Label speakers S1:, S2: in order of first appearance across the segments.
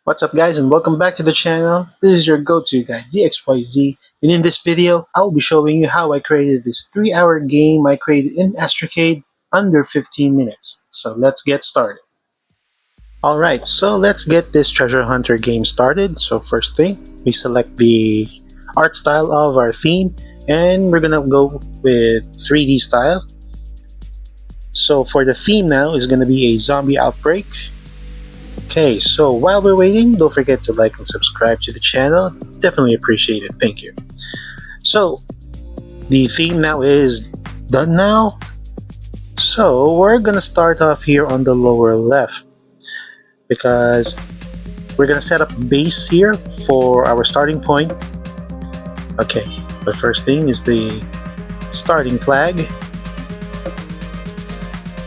S1: What's up guys and welcome back to the channel. This is your go-to guy, DXYZ, and in this video, I'll be showing you how I created this 3-hour game I created in Astrocade under 15 minutes. So let's get started. Alright, so let's get this treasure hunter game started. So first thing, we select the art style of our theme and we're gonna go with 3D style. So for the theme now is gonna be a zombie outbreak. Okay, so while we're waiting, don't forget to like and subscribe to the channel. Definitely appreciate it. Thank you. So, the theme now is done now. So, we're gonna start off here on the lower left because we're gonna set up a base here for our starting point. Okay, the first thing is the starting flag.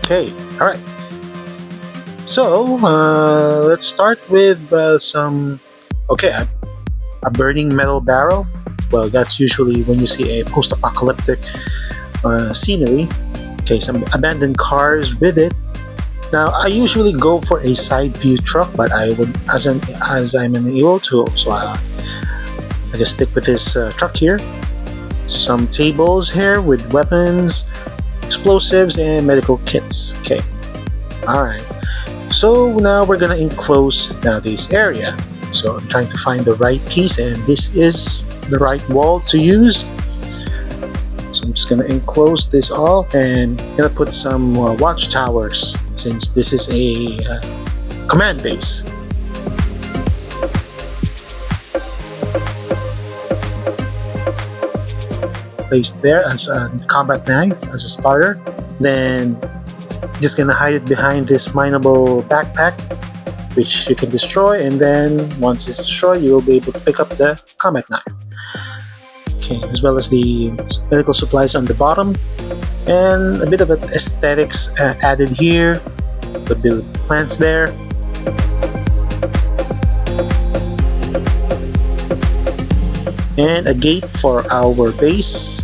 S1: Okay, alright. So, let's start with some, a burning metal barrel. Well, that's usually when you see a post-apocalyptic scenery. Okay, some abandoned cars with it. Now, I usually go for a side view truck, but I would, as I'm unable to, so I just stick with this truck here. Some tables here with weapons, explosives, and medical kits. Okay, alright. So now we're gonna enclose now this area. So I'm trying to find the right piece, and this is the right wall to use. So I'm just gonna enclose this all and gonna put some watchtowers since this is a command base. Placed there as a combat knife as a starter. Then just gonna hide it behind this mineable backpack, which you can destroy, and then once it's destroyed, you will be able to pick up the combat knife. Okay, as well as the medical supplies on the bottom, and a bit of aesthetics added here. The plants there. And a gate for our base.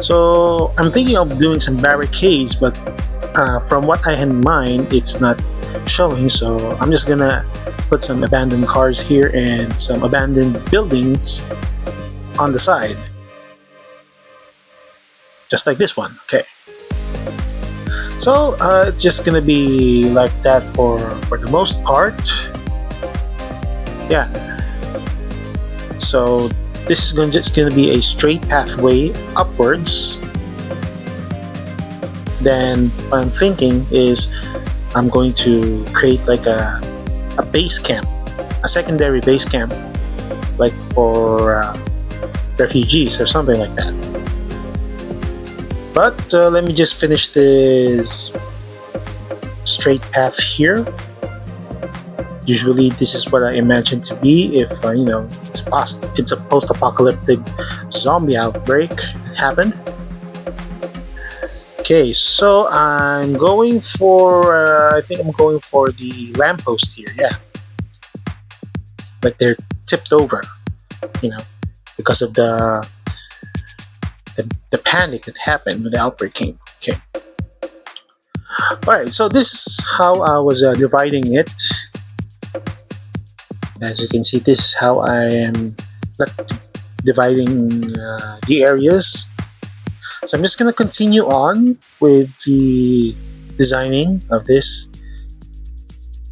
S1: So I'm thinking of doing some barricades, but from what I had in mind, it's not showing, so I'm just gonna put some abandoned cars here and some abandoned buildings on the side. Just like this one, okay. So it's just gonna be like that for the most part. Yeah. So this is just gonna be a straight pathway upwards. Then what I'm thinking is I'm going to create like a base camp, a secondary base camp, like for refugees or something like that. But let me just finish this straight path here. Usually this is what I imagine to be if it's a post-apocalyptic zombie outbreak happened. Okay, so I'm going for, I think I'm going for the lampposts here, yeah. Like they're tipped over, because of the panic that happened when the outbreak came. Okay. Alright, so this is how I was dividing it. As you can see, this is how I am dividing the areas. So I'm just going to continue on with the designing of this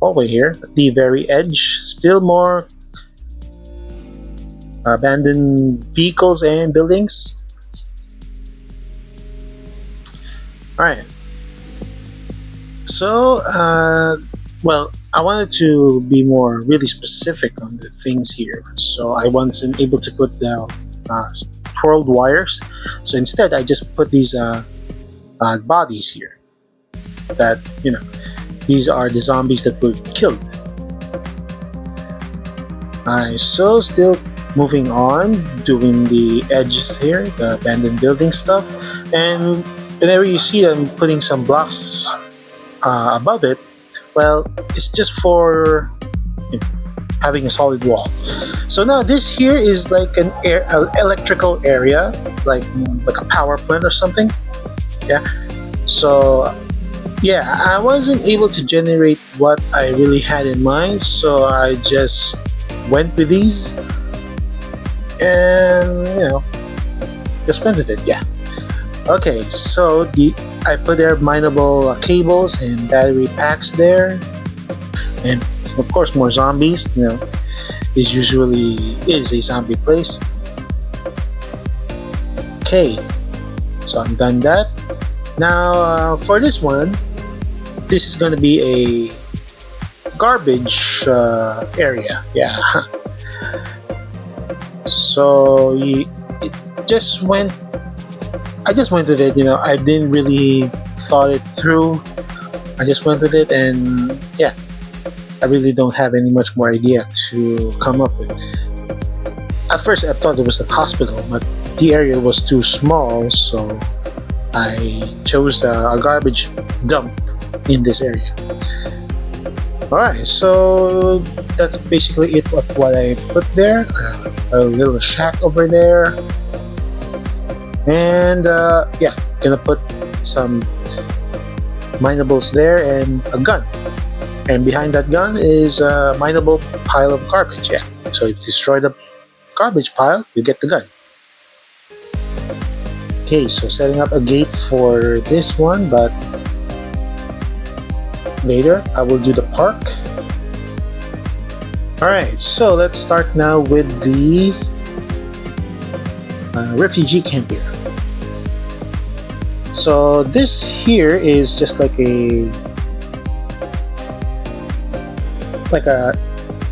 S1: hallway here. At the very edge, still more abandoned vehicles and buildings. Alright. So, well, I wanted to be more really specific on the things here. So I wasn't able to put the twirled wires, so instead I just put these bodies here that these are the zombies that were killed. Alright, so still moving on, doing the edges here, the abandoned building stuff, and whenever you see them putting some blocks above it, well, it's just for having a solid wall. So now this here is like an electrical area, like a power plant or something. Yeah. So Yeah, I wasn't able to generate what I really had in mind, so I just went with these and just went with it. Yeah. Okay, so I put there mineable cables and battery packs there, and of course more zombies. This usually is a zombie place. Okay, so I'm done that. Now for this one, this is going to be a garbage area. Yeah. So it just went. I just went with it. I didn't really thought it through. I just went with it, and yeah, I really don't have any much more idea to come up with. At first, I thought it was a hospital, but the area was too small, so I chose a garbage dump in this area. Alright, so that's basically it of what I put there. A little shack over there. And yeah, gonna put some minables there and a gun. And behind that gun is a mineable pile of garbage. Yeah, so if you destroy the garbage pile, you get the gun. Okay, so setting up a gate for this one, but later I will do the park. Alright, so let's start now with the refugee camp here. So this here is just like a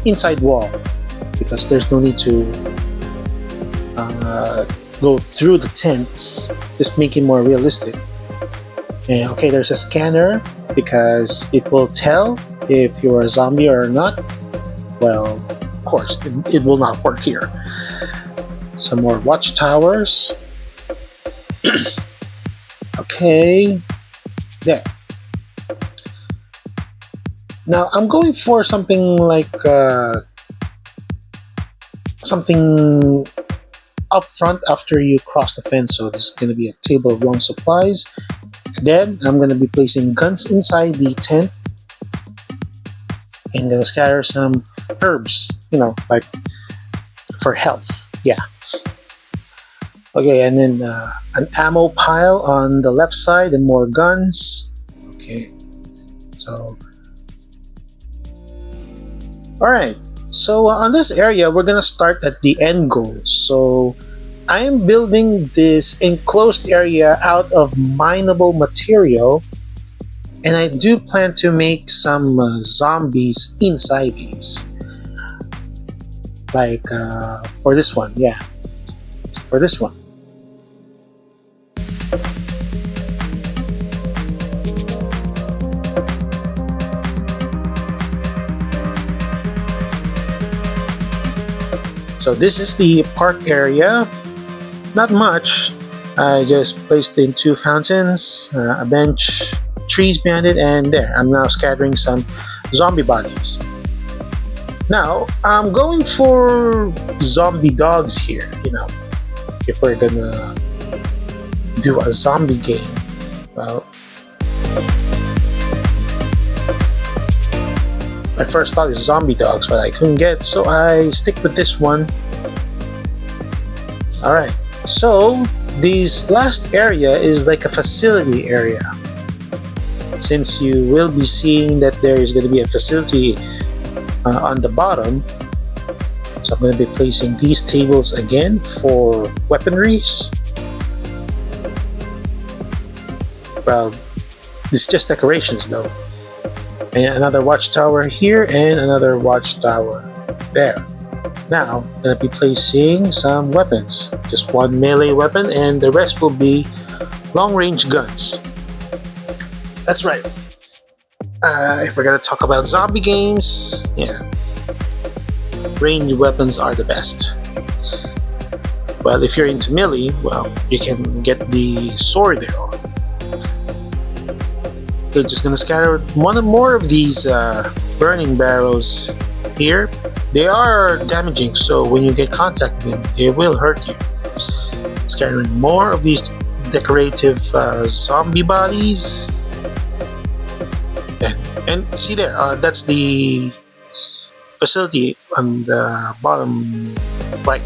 S1: inside wall, because there's no need to go through the tents, just make it more realistic. And okay, there's a scanner because it will tell if you're a zombie or not. Well, of course, it will not work here. Some more watchtowers. Okay, there. Now I'm going for something like something up front after you cross the fence. So this is going to be a table of long supplies. Then I'm going to be placing guns inside the tent and going to scatter some herbs, like for health. Yeah. Okay, and then an ammo pile on the left side and more guns. Okay, so alright, so on this area we're gonna start at the end goal. So I am building this enclosed area out of mineable material, and I do plan to make some zombies inside these, like for this one. Yeah, for this one. So this is the park area. Not much. I just placed in 2 fountains, a bench, trees behind it, and there. I'm now scattering some zombie bodies. Now, I'm going for zombie dogs here, if we're gonna do a zombie game. Well, my first thought is zombie dogs, but I couldn't get, so I stick with this one. Alright, so this last area is like a facility area. Since you will be seeing that there is going to be a facility on the bottom, so I'm going to be placing these tables again for weaponries. Well, this is just decorations though. And another watchtower here and another watchtower there. Now, I'm going to be placing some weapons. Just one melee weapon and the rest will be long-range guns. That's right. If we're going to talk about zombie games, yeah, ranged weapons are the best. Well, if you're into melee, well, you can get the sword arrow. They're just gonna scatter one more of these burning barrels here. They are damaging, so when you get contact with them, they will hurt you. Scattering more of these decorative zombie bodies. And see there, that's the facility on the bottom right.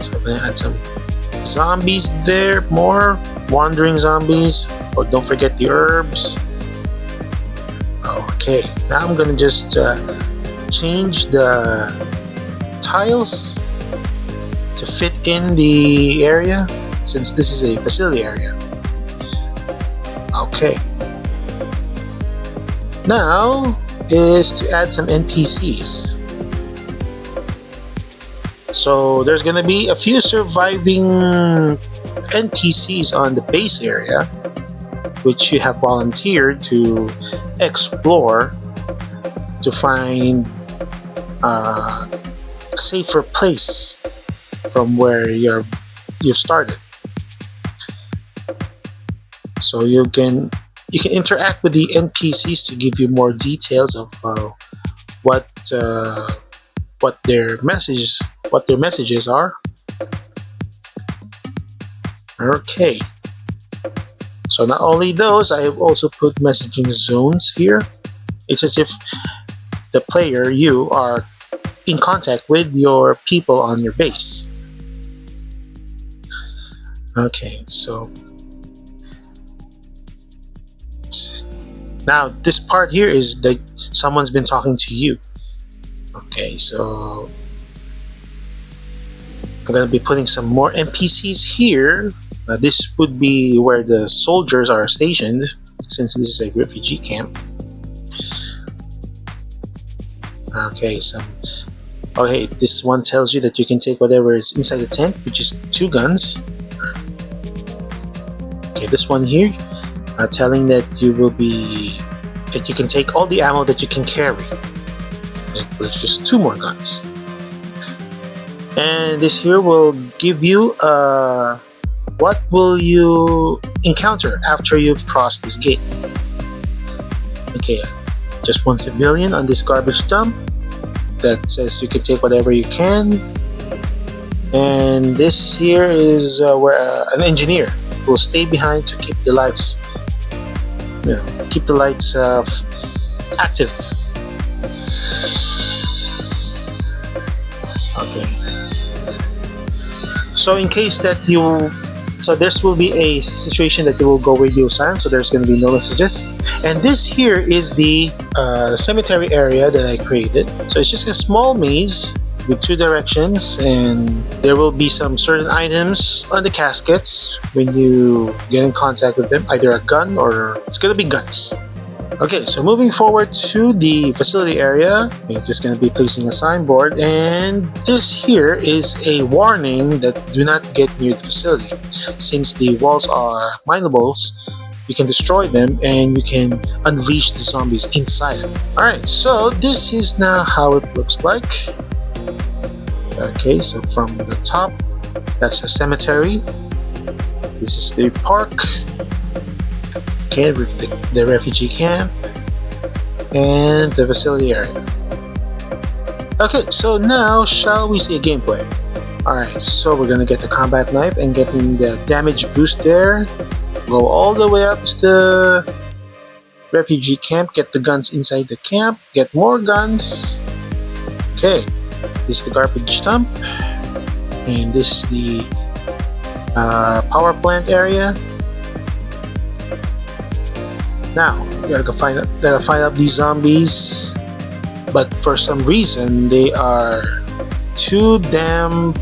S1: So I'm gonna add some zombies there, more wandering zombies. Oh, don't forget the herbs. Okay, now I'm gonna just change the tiles to fit in the area, since this is a facility area. Okay, now is to add some NPCs. So there's gonna be a few surviving NPCs on the base area, which you have volunteered to explore to find a safer place from where you've started. So you can interact with the NPCs to give you more details of what their messages are. Okay. So not only those, I have also put messaging zones here. It's as if the player, you are in contact with your people on your base. Okay, so now this part here is that someone's been talking to you. Okay, so I'm gonna be putting some more NPCs here. This would be where the soldiers are stationed, since this is a refugee camp. Okay, okay, this one tells you that you can take whatever is inside the tent, which is 2 guns. Okay, this one here, telling that you can take all the ammo that you can carry, which is 2 more guns. And this here will give you what will you encounter after you've crossed this gate. Okay, just 1 civilian on this garbage dump that says you can take whatever you can. And this here is where an engineer will stay behind to keep the lights, active. Okay. So in case that this will be a situation that you will go radio silent, so there's going to be no messages. And this here is the cemetery area that I created. So it's just a small maze with 2 directions, and there will be some certain items on the caskets when you get in contact with them, either a gun or it's going to be guns. Okay, so moving forward to the facility area, we're just going to be placing a signboard, and this here is a warning that do not get near the facility. Since the walls are minables, you can destroy them and you can unleash the zombies inside. Alright, so this is now how it looks like. Okay, so from the top, that's a cemetery. This is the park. Okay, the refugee camp and the facility area. Okay, so now shall we see a gameplay? Alright, so we're gonna get the combat knife and getting the damage boost there. Go all the way up to the refugee camp, get the guns inside the camp, get more guns. Okay, this is the garbage dump, and this is the power plant area. Now, we gotta find out these zombies, but for some reason they are too damn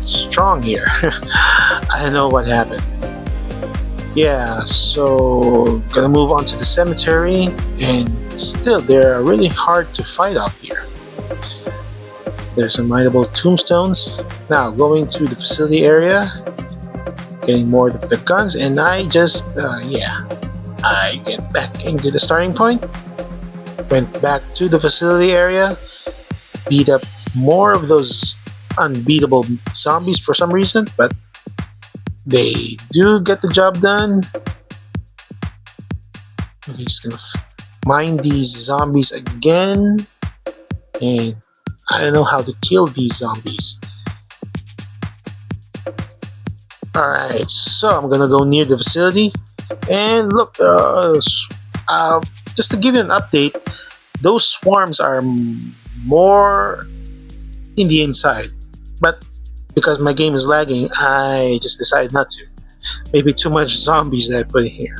S1: strong here. I don't know what happened. Yeah, so gonna move on to the cemetery, and still they're really hard to fight out here. There's some mineable tombstones. Now going to the facility area, getting more of the guns, and I just I get back into the starting point, went back to the facility area, beat up more of those unbeatable zombies for some reason, but they do get the job done. I'm just gonna mine these zombies again, and I don't know how to kill these zombies. Alright, so I'm gonna go near the facility, and look, Just to give you an update, those swarms are more in the inside. But because my game is lagging, I just decided not to. Maybe too much zombies that I put in here.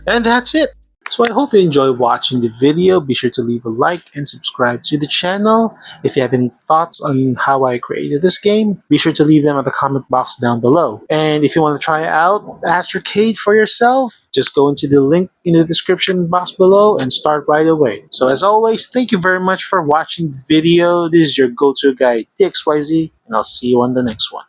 S1: And that's it. So I hope you enjoy watching the video. Be sure to leave a like and subscribe to the channel. If you have any thoughts on how I created this game, be sure to leave them in the comment box down below. And if you want to try out Astrocade for yourself, just go into the link in the description box below and start right away. So as always, thank you very much for watching the video. This is your go-to guide, DXYZ, and I'll see you on the next one.